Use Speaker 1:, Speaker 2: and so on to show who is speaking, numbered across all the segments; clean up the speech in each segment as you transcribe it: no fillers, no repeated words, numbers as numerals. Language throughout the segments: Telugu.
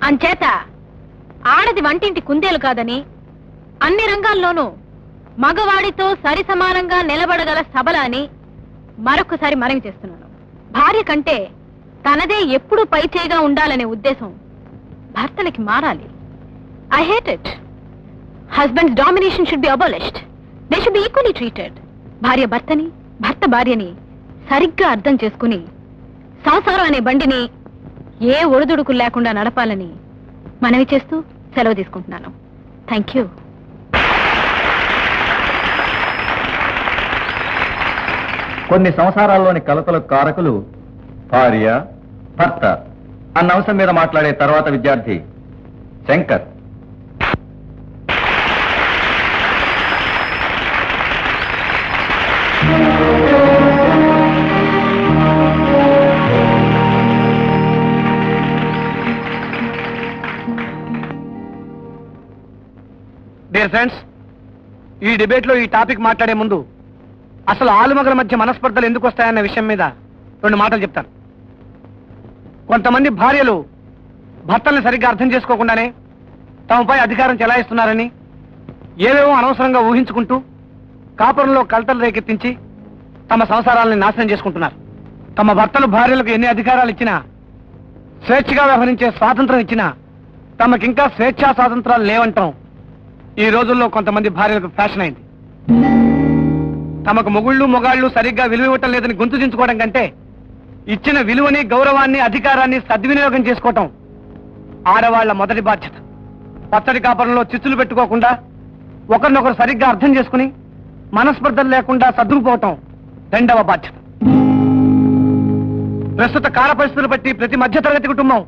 Speaker 1: అంచేత ఆడది వంటింటి కుందేలు కాదని, అన్ని రంగాల్లోనూ మగవాడితో సరి సమానంగా నిలబడగల సబల అని మరొకసారి మనవి చేస్తున్నాను. భార్య కంటే తనదే ఎప్పుడూ పైచేయిగా ఉండాలనే ఉద్దేశం భర్తలకి మారాలి. I hate it. Husbands domination should be abolished. They should be equally treated. భార్య భర్తని, భర్త భార్యని సరిగ్గా అర్థం చేసుకుని సంసారం అనే బండిని ఏ ఒడిదుడుకులు లేకుండా నడపాలని మనవి చేస్తూ సెలవు తీసుకుంటున్నాను. Thank you.
Speaker 2: కొన్ని సంసారాల్లోని కలతలకు కారకులు భార్య, భర్త అన్న అంశం మీద మాట్లాడే తర్వాత విద్యార్థి శంకర్.
Speaker 3: డియర్ ఫ్రెండ్స్, ఈ డిబేట్ లో ఈ టాపిక్ మాట్లాడే ముందు అసలు ఆలుమగల మధ్య మనస్పర్ధలు ఎందుకు వస్తాయన్న విషయం మీద 2 మాటలు చెప్తాను. కొంతమంది భార్యలు భర్తల్ని సరిగ్గా అర్థం చేసుకోకుండానే తమపై అధికారం చెలాయిస్తున్నారని ఏవేవో అనవసరంగా ఊహించుకుంటూ కాపురంలో కలతలు రేకెత్తించి తమ సంసారాలని నాశనం చేసుకుంటున్నారు. తమ భర్తలు భార్యలకు ఎన్ని అధికారాలు ఇచ్చినా, స్వేచ్ఛగా వ్యవహరించే స్వాతంత్రం ఇచ్చినా తమకింకా స్వేచ్ఛా స్వాతంత్రాలు లేవంటాం ఈ రోజుల్లో కొంతమంది భార్యలకు ఫ్యాషన్ అయింది. తమకు మొగుళ్ళు మొగాళ్ళు సరిగ్గా విలువ ఇవ్వటం లేదని గొంతు దించుకోవడం కంటే ఇచ్చిన విలువని, గౌరవాన్ని, అధికారాన్ని సద్వినియోగం చేసుకోవటం ఆడవాళ్ల మొదటి బాధ్యత. పచ్చడి కాపురంలో చిచ్చులు పెట్టుకోకుండా ఒకరినొకరు సరిగ్గా అర్థం చేసుకుని మనస్పర్ధలు లేకుండా సర్దుకుపోవటం 2వ బాధ్యత. ప్రస్తుత కాల పరిస్థితులు బట్టి ప్రతి మధ్యతరగతి కుటుంబం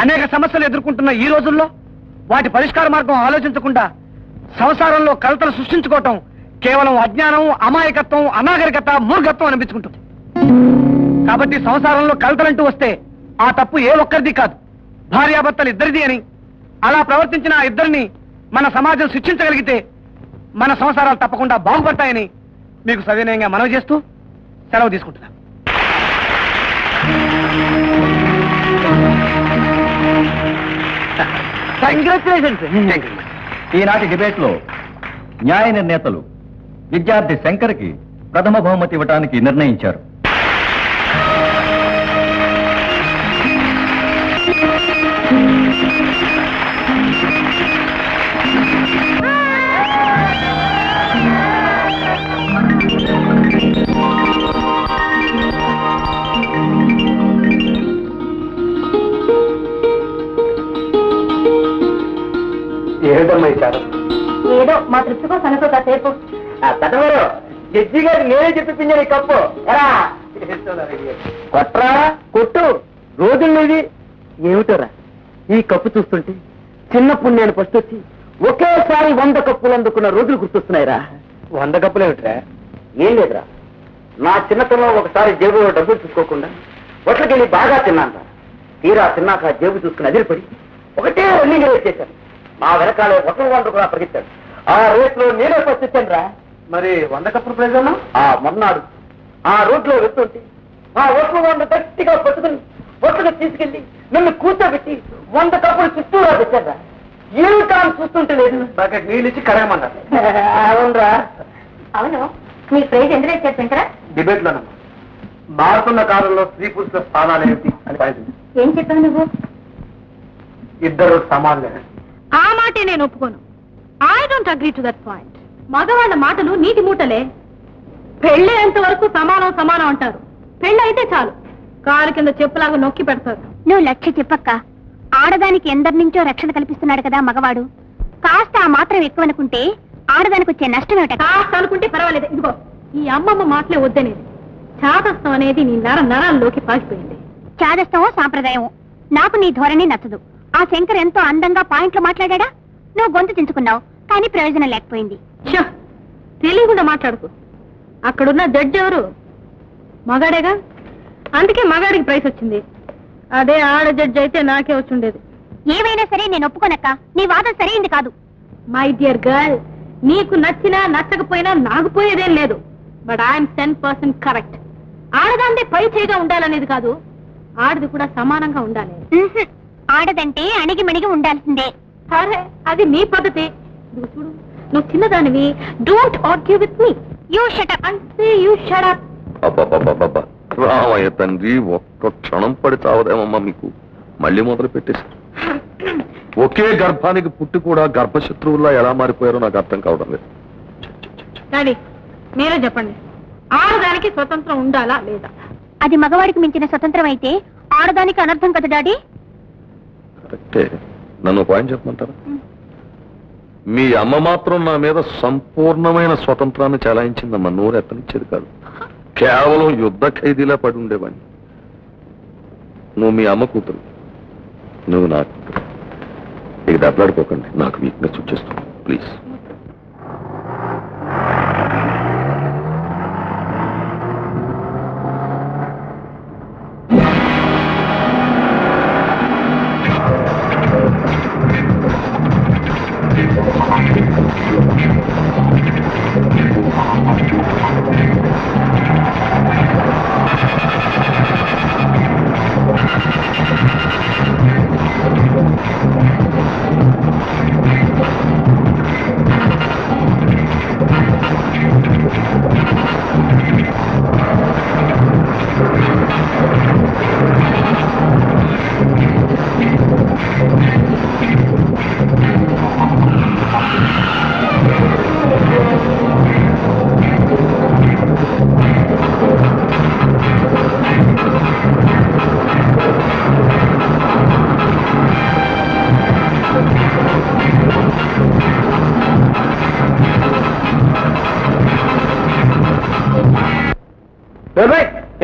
Speaker 3: అనేక సమస్యలు ఎదుర్కొంటున్న ఈ రోజుల్లో వాటి పరిష్కార మార్గం ఆలోచించకుండా సంసారంలో కలతలు సృష్టించుకోవటం కేవలం అజ్ఞానం, అమాయకత్వం, అనాగరికత, మూర్ఘత్వం అనిపించుకుంటుంది. కాబట్టి సంసారంలో కలతలంటూ వస్తే ఆ తప్పు ఏ ఒక్కరిది కాదు, భార్యాభర్తలు ఇద్దరిది అని, అలా ప్రవర్తించిన ఆ ఇద్దరిని మన సమాజం శిక్షించగలిగితే మన సంసారాలు తప్పకుండా బాగుపడతాయని మీకు సవినయంగా మనవి చేస్తూ సెలవు తీసుకుంటున్నాను.
Speaker 2: ఈనాటి డిబేట్ లో న్యాయ నిర్ణేతలు విద్యార్థి శంకర్కి ప్రథమ బహుమతి ఇవ్వడానికి నిర్ణయించారు.
Speaker 3: ఏమిటమ్మా ఇచ్చారు?
Speaker 1: ఏదో మా తృప్తి కోసం అనుకో కాసేపు.
Speaker 3: పెద్దవారు, జడ్జి గారు నేనే చెప్పిపించాను ఈ కప్పు. కొట్రా కొట్టు, రోజుల్లో ఇది ఏమిటోరా ఈ కప్పు చూస్తుంటే చిన్నప్పుడు నేను ఫస్ట్ వచ్చి ఒకేసారి 100 కప్పులు అందుకున్న రోజులు గుర్తొస్తున్నాయిరా. 100 కప్పులు ఏమిట్రా? ఏం లేదురా, నా చిన్నతనంలో ఒకసారి జేబులో డబ్బులు చూసుకోకుండా ఒట్లకెళ్ళి బాగా తిన్నాను. తీరా తిన్నాక జేబు చూసుకుని అదిరిపడి ఒకటే రన్నింగ్ రేస్ చేశాను. మా వెనకాలే ఒకరు 100 కూడా పరిగెత్తాడు. ఆ రేస్ లో నేనే ఫస్ట్ వచ్చాను రా. మరి 100 కప్పులు ప్రైజ్ అన్నా? ఆ మొన్నాడు ఆ రోడ్లో వెళ్తుంటే ఆ ఒట్లు 100 గట్టిగా పట్టుకుని ఒట్లుగా తీసుకెళ్లి నన్ను కూర్చోబెట్టి 100 కప్పులు చుట్టూరా తెచ్చారా. ఏమిటా అని చూస్తుంటే లేదు, బకెట్ నీళ్ళు ఇచ్చి కడగమన్నారు. అవునరా.
Speaker 1: అవును, మీ ప్రైజ్ ఎందులో చెప్పారా?
Speaker 3: డిబేట్ లోనమ్మా. మారుతున్న కాలంలో స్త్రీ పురుషుల స్థానాలు ఏమిటి అని
Speaker 1: ఏం చెప్పావు నువ్వు?
Speaker 3: ఇద్దరు సమానులే.
Speaker 1: ఆ మాటే నేను ఒప్పుకోను. I don't agree to that point. మగవాళ్ళ మాటలు నీటి మూటలే. పెళ్ళేంత వరకు సమానం సమానం అంటారు. పెళ్ళి అయితే చాలు కారు కింద చెప్పులాగా నొక్కి పెడతారు.
Speaker 4: నువ్వు లక్ష్య చెప్పక్క. ఆడదానికి ఎందరి నుంచో రక్షణ కల్పిస్తున్నాడు కదా మగవాడు. కాస్త ఆ మాత్రం ఎక్కువనుకుంటే ఆడదానికి వచ్చే నష్టం ఏమిట?
Speaker 1: కాస్త అనుకుంటే పర్వాలేదు. ఇదిగో ఈ అమ్మమ్మ మాటలే వద్దనేది. చాదస్తం అనేది నీ నరాల్లోకి పాకిపోయింది.
Speaker 4: చాదస్తమో సాంప్రదాయమో నాకు నీ ధోరణి నచ్చదు. ఆ శంకర్ ఎంతో అందంగా పాయింట్లు మాట్లాడా. నువ్వు గొంతు తెంచుకున్నావు, కానీ ప్రయోజనం లేకపోయింది.
Speaker 1: తెలియకుండా మాట్లాడుకో. అక్కడున్న జడ్జి ఎవరు? మగాడేగా, అందుకే మగాడికి ప్రైజ్ వచ్చింది. అదే ఆడ జడ్జి అయితే నాకే వచ్చి ఉండేది.
Speaker 4: ఏమైనా సరే నేను ఒప్పుకోనక్క. నీ వాదం సరైంది కాదు.
Speaker 1: మై డియర్ గర్ల్, నీకు నచ్చినా నచ్చకపోయినా నాకు పోయేదేం లేదు. But I'm 10% correct. ఆడదాందే పై చేగా ఉండాలనేది కాదు, ఆడది కూడా సమానంగా ఉండాలి.
Speaker 4: ఆడదంటే అణిగి మణిగి ఉండాల్సిందే.
Speaker 1: సరే, అది నీ పద్ధతి. ఇదిగో చూడు, నువ్వు చిన్నదానివి. Don't argue with me.
Speaker 4: You shut up.
Speaker 1: అంటే యూ షట్ అప్.
Speaker 2: అబ్బా రామయ్య తండ్రి, ఒక్క క్షణం పడి చావదేమమ్మా మీకు. మళ్ళీ మొదలు పెట్టేశారు. ఒకే గర్భానికి పుట్టి కూడా గర్భశత్రువుల్లా ఎలా మారిపోయారో నాకు అర్థం కావడం లేదు.
Speaker 1: డాడీ, మీరే చెప్పండి, ఆడదానికి స్వతంత్రం ఉండాలా లేదా?
Speaker 4: అది మగవాడికి మించిన స్వతంత్రం అయితే ఆడదానికి అనర్థం కదా డాడీ.
Speaker 2: కరెక్టే. నన్ను పాయింట్ చెప్పమంటారా? మీ అమ్మ మాత్రం నా మీద సంపూర్ణమైన స్వతంత్రాన్ని చెలాయించిందమ్మా. నోరు ఎత్తనిచ్చేది కాదు. కేవలం యుద్ధ ఖైదీలా పడి ఉండేవాడిని. నువ్వు మీ అమ్మ కూతురు, నువ్వు నా కూతురు. ఇక దెబ్బలాడుకోకండి, నాకు వీక్నెస్ వచ్చేస్తుంది ప్లీజ్.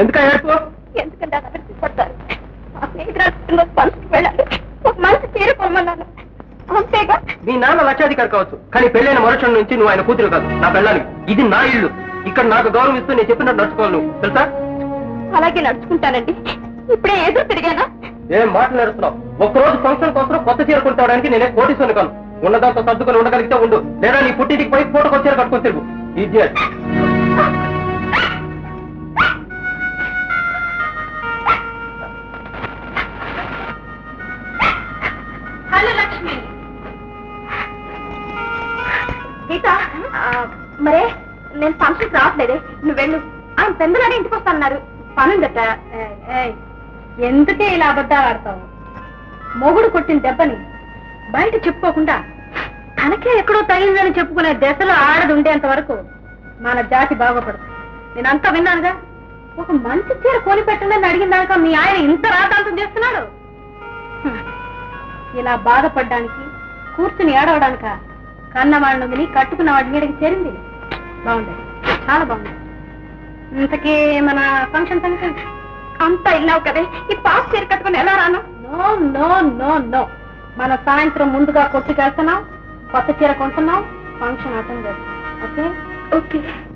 Speaker 3: ఎందుక ఏడుపు?
Speaker 4: ఎందుకంటే పడతారు. వెళ్ళాలి, ఒక మంచి పేరు పొమ్మన్నాను అంతేగా.
Speaker 3: మీ నాన్న లక్షాధికారి కావచ్చు, కానీ పెళ్ళైన మరుక్షణం నుంచి నువ్వు ఆయన కూతురు కాదు, నా పెళ్ళానికి. ఇది నా ఇల్లు. ఇక్కడ నాకు గౌరవం ఇస్తూ నేను చెప్పినట్టు నడుచుకోవాలి నువ్వు, తెలుసా?
Speaker 4: అలాగే నడుచుకుంటానండి. ఇప్పుడే ఎదురు తిరిగానా?
Speaker 3: ఏం మాటలు నడుస్తున్నావు? ఒక్కరోజు ఫంక్షన్ కోసం కొత్త చీర కొనుక్కోవడానికి నేనే కోటీశ్వరుని కాను. ఉన్నదాంతో సర్దుకొని ఉండగలిగితే ఉండు, లేదా నీ పుట్టింటికి పోయి ఫోటోకి చీర కట్టుకొని తిరుగు. ఇడియట్.
Speaker 1: హలో లక్ష్మి.
Speaker 4: గీత, మరే నేను ఫంక్షన్కి రావట్లేదే, నువ్వు వెళ్ళు. ఆయన పెందలాడే ఇంటికి వస్తానన్నారు. పనుందట.
Speaker 1: ఎందుకే ఇలా అబద్ధాలు ఆడతావు? మొగుడు కొట్టిన దెబ్బని బయట చెప్పుకోకుండా తనకే ఎక్కడో తగిలిందని చెప్పుకునే దశలో ఆడది ఉండేంత వరకు మన జాతి బాగుపడదు. నేనంతా విన్నానుగా. ఒక మంచి చీర కొని పెట్టండి అడిగిన దానిక మీ ఆయన ఇంత రాతాంతం చేస్తున్నాడు. ఇలా బాధపడ్డానికి, కూర్చుని ఏడవడానిక కన్నవాడిని వదిలి కట్టుకున్న వాడి మీదకి చేరింది. బాగుంది, చాలా బాగుంది. ఇంతకీ మన ఫంక్షన్ సంగతి
Speaker 4: అంతా ఇన్నావు కదే, ఈ పాస్ చీర కట్టుకుని ఎలా రాను?
Speaker 1: No no no no. మన సాయంత్రం ముందుగా కొట్టుకెళ్తున్నాం, కొత్త చీర కొంటున్నాం, ఫంక్షన్ అటెండ్ చేస్తాం. ఓకే?
Speaker 4: ఓకే.